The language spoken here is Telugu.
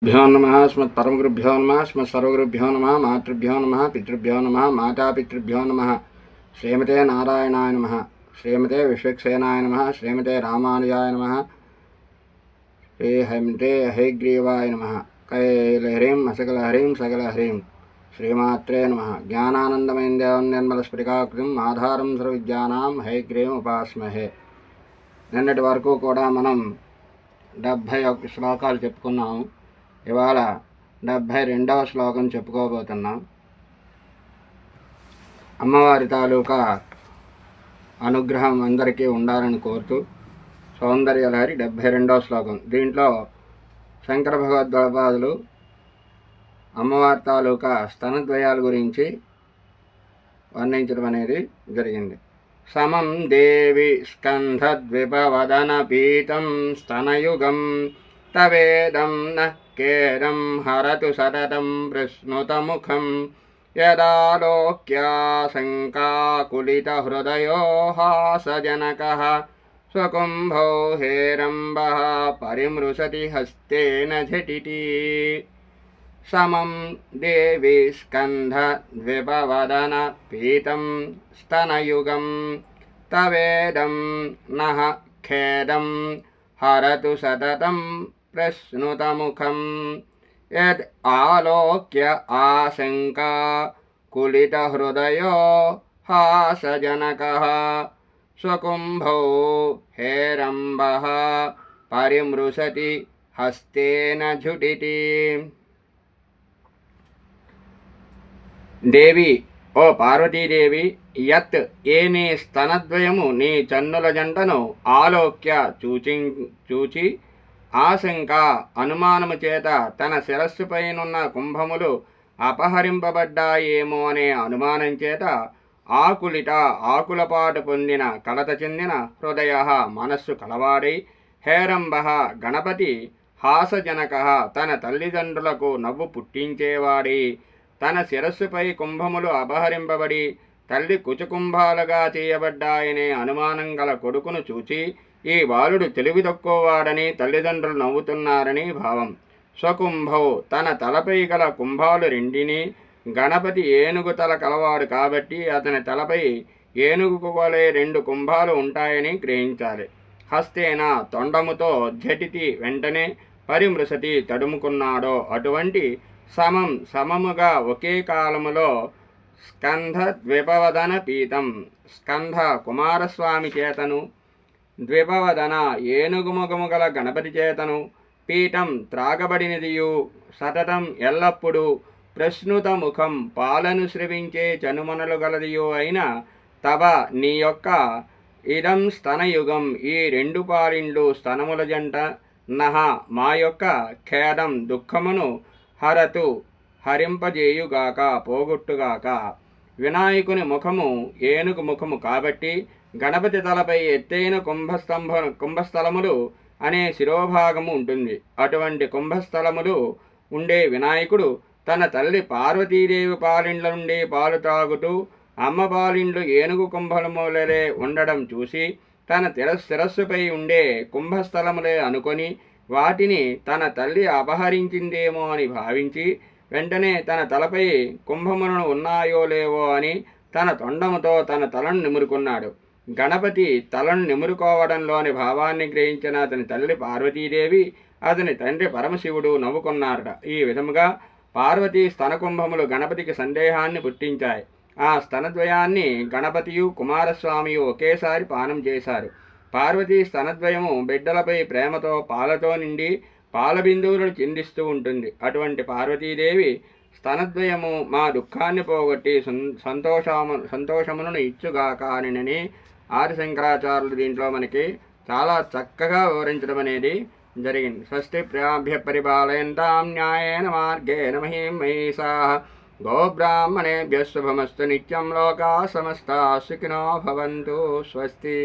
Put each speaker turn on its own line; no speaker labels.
भ्यो नमः अस्मत्परमगुरुभ्यो नमः अस्मत्सर्वगुरुभ्यो नमः मातृभ्यो नमः पितृभ्यो नमः मातापितृभ्यो नमः श्रीमते नारायणाय नमः श्रीमते विश्वक्सेनाय नमः श्रीमते रामानुजाय नमः श्रीहैमते हयग्रीवाय नमः कैलहरीं असकलहरीं सकलहरीं श्रीमात्रे नमः ज्ञानानन्दमयं देवं निर्मलस्फटिकाकृतिम् आधारं सर्वविद्यानां हयग्रीवम् उपास्महे। నిన్నటి వరకు కూడా మనం 71 శ్లోకాలు చెప్పుకున్నాము. ఇవాళ 72వ శ్లోకం చెప్పుకోబోతున్నాం. అమ్మవారి తాలూకా అనుగ్రహం అందరికీ ఉండాలని కోరుతూ సౌందర్యలహరి 72వ శ్లోకం. దీంట్లో శంకర భగవద్పాదులు అమ్మవారి తాలూకా స్తనద్వయాల గురించి వర్ణించడం అనేది జరిగింది. సమం దేవి స్కంధద్విపవదన పీతం స్తనయుగం తవేదం నః కేరం హరతు సతతం ప్రశ్నుతముఖం యదాలోక్యాశంకాకులితహృదయో హాసజనకః స్వకుంభో హేరంబః పరిమృశతి హస్తేన ఝటితి. సమం దేవి స్కంధద్విపవదన పీతం స్తనయుగం తవేదం నః ఖేదం హరతు సతతం ప్రశ్నుతముఖం యద్ ఆలోక్య ఆశంకా కులితహృదయో హాసజనకః స్వకుంభో హేరంబః పరిమృశతి హస్తేన ఝుటితి. దేవి, ఓ పార్వతీదేవి, యత్ ఏ నీ స్తనద్వయము నీ చన్నుల జంటను ఆలోక్య చూచి ఆశంక అనుమానము చేత తన శిరస్సుపైనున్న కుంభములు అపహరింపబడ్డాయేమో అనే అనుమానం చేత ఆకులిట ఆకులపాటు పొందిన కలత చెందిన హృదయ మనస్సు కలవాడై హేరంబ గణపతి హాసజనక తన తల్లిదండ్రులకు నవ్వు పుట్టించేవాడి తన శిరస్సుపై కుంభములు అపహరింపబడి తల్లి కుచుకుంభాలుగా చేయబడ్డాయనే అనుమానం గల కొడుకును చూచి ఈ బాలుడు తెలివి తక్కువవాడని తల్లిదండ్రులు నవ్వుతున్నారని భావం. స్వకుంభౌ తన తలపై గల కుంభాలు రెండిని గణపతి ఏనుగు తల కలవాడు కాబట్టి అతని తలపై ఏనుగుకు వలె 2 కుంభాలు ఉంటాయని గ్రహించాలి. హస్తేన తొండముతో ఝటితి వెంటనే పరిమృశతి తడుముకున్నాడో అటువంటి సమముగా ఒకే కాలములో స్కంధ ద్విపవదన పీతం స్కంధ కుమారస్వామి చేతను ద్విపవదన ఏనుగుముఖము గల గణపతి చేతను పీఠం త్రాగబడినదియు సతతం ఎల్లప్పుడూ ప్రశ్నుత ముఖం పాలను స్రవించే చనుమనలు గలదియు అయిన తవ నీ యొక్క ఇదం స్తనయుగం ఈ 2 పాలిండ్లు స్తనముల జంట నహ మా యొక్క ఖేదం దుఃఖమును హరతు హరింపజేయుగాక పోగొట్టుగాక. వినాయకుని ముఖము ఏనుగు ముఖము కాబట్టి గణపతి తలపై ఎత్తైన కుంభస్థలములు అనే శిరోభాగము ఉంటుంది. అటువంటి కుంభస్థలములు ఉండే వినాయకుడు తన తల్లి పార్వతీదేవి పాలిండ్ల నుండి పాలు తాగుతూ అమ్మ పాలిండ్లు ఏనుగు కుంభములే ఉండడం చూసి తన శిరస్సుపై ఉండే కుంభస్థలములే అనుకొని వాటిని తన తల్లి అపహరించిందేమో అని భావించి వెంటనే తన తలపై కుంభములను ఉన్నాయో లేవో అని తన తొండముతో తన తలను నిమురుకున్నాడు. గణపతి తలను నిమురుకోవడంలోని భావాన్ని గ్రహించిన అతని తల్లి పార్వతీదేవి అతని తండ్రి పరమశివుడు నవ్వుకున్నారట. ఈ విధముగా పార్వతీ స్తనకుంభములు గణపతికి సందేహాన్ని పుట్టించాయి. ఆ స్తనద్వయాన్ని గణపతియు కుమారస్వామియు ఒకేసారి పానం చేశారు. పార్వతీ స్తనద్వయము బిడ్డలపై ప్రేమతో పాలతో నిండి పాల బిందువులను చిందిస్తూ ఉంటుంది. అటువంటి పార్వతీదేవి స్తనద్వయము మా దుఃఖాన్ని పోగొట్టి సంతోషమును ఇచ్చుగాక అని ఆదిశంకరాచార్యులు దీంట్లో మనకి చాలా చక్కగా వివరించడం అనేది జరిగింది. స్వస్తి ప్రియాభ్య పరిపాలయంతాం న్యాయేన మార్గేణ మహీం మహీషాః గోబ్రాహ్మణేభ్యः శుభమస్తు నిత్యం లోకాः సమస్తాः సుఖినో భవంతు. స్వస్తి.